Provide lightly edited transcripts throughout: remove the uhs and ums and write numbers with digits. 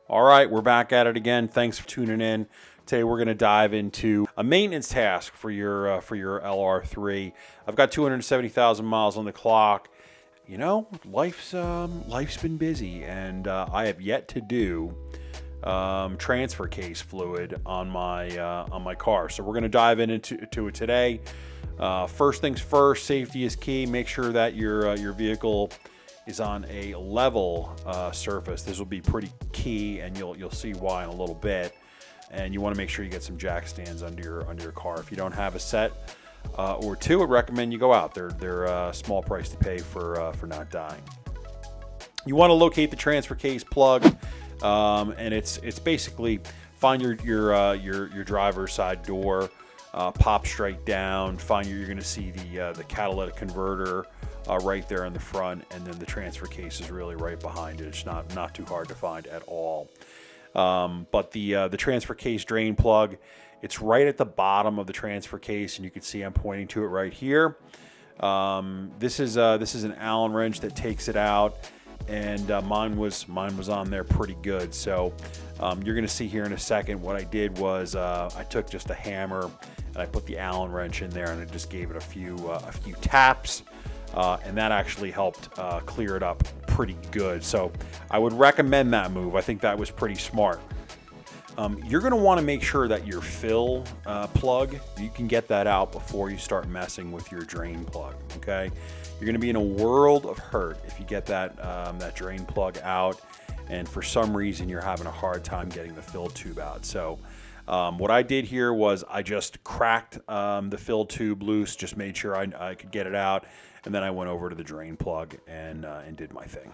All right, we're back at it again. Thanks for tuning in. Today we're going to dive into a maintenance task for your LR3. I've got 270,000 miles on the clock. You know, life's been busy, and I have yet to do transfer case fluid on my car. So we're going to dive into it today. First things first, safety is key. Make sure that your vehicle is on a level surface. This will be pretty key, and you'll see why in a little bit. And you want to make sure you get some jack stands under your car. If you don't have a set or two, I'd recommend you go out. They're a small price to pay for not dying. You want to locate the transfer case plug, and it's basically find your driver's side door, pop straight down. Find you're going to see the catalytic converter right there in the front, and then the transfer case is really right behind it. It's not too hard to find at all. But the transfer case drain plug, it's right at the bottom of the transfer case, and you can see I'm pointing to it right here. This is an Allen wrench that takes it out, and mine was on there pretty good. So you're going to see here in a second what I did was I took just a hammer and I put the Allen wrench in there, and I just gave it a few taps. And that actually helped clear it up pretty good. So I would recommend that move. I think that was pretty smart. You're going to want to make sure that your fill plug, you can get that out before you start messing with your drain plug, okay? You're going to be in a world of hurt if you get that drain plug out, and for some reason you're having a hard time getting the fill tube out. So what I did here was I just cracked the fill tube loose, just made sure I could get it out, and then I went over to the drain plug and did my thing.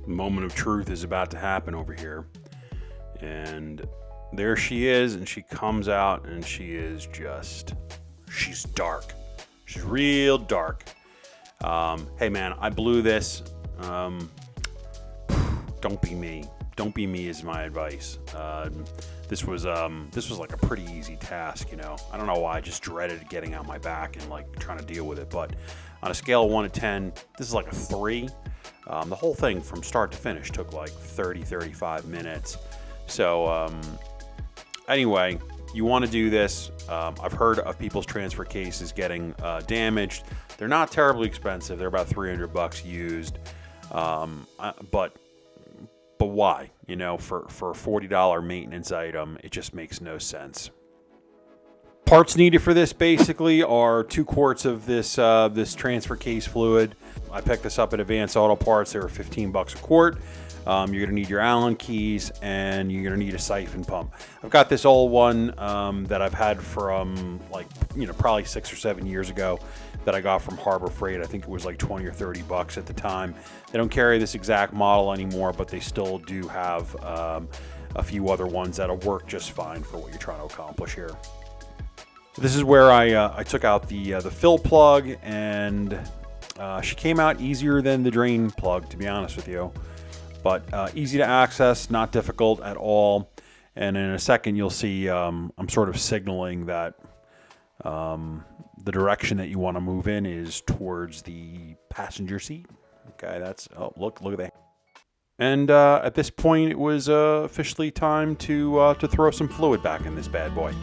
The moment of truth is about to happen over here, and there she is, and she comes out, and she's dark. She's real dark. Hey man, I blew this. Don't be me. Don't be me is my advice. This was like a pretty easy task, you know. I don't know why I just dreaded getting on my back and like trying to deal with it. But on a scale of 1 to 10, this is like a 3. The whole thing from start to finish took like 35 minutes. So anyway, you want to do this. I've heard of people's transfer cases getting damaged. They're not terribly expensive. They're about $300 used. But why? You know, for a $40 maintenance item, it just makes no sense. Parts needed for this basically are 2 quarts of this transfer case fluid. I picked this up at Advanced Auto Parts. They were $15 a quart. You're going to need your Allen keys, and you're going to need a siphon pump. I've got this old one that I've had from probably 6 or 7 years ago that I got from Harbor Freight. I think it was like 20 or 30 bucks at the time. They don't carry this exact model anymore, but they still do have a few other ones that'll work just fine for what you're trying to accomplish here. This is where I took out the fill plug, and she came out easier than the drain plug, to be honest with you. But easy to access, not difficult at all. And in a second, you'll see I'm sort of signaling that the direction that you want to move in is towards the passenger seat. Okay, look at that. And at this point, it was officially time to throw some fluid back in this bad boy.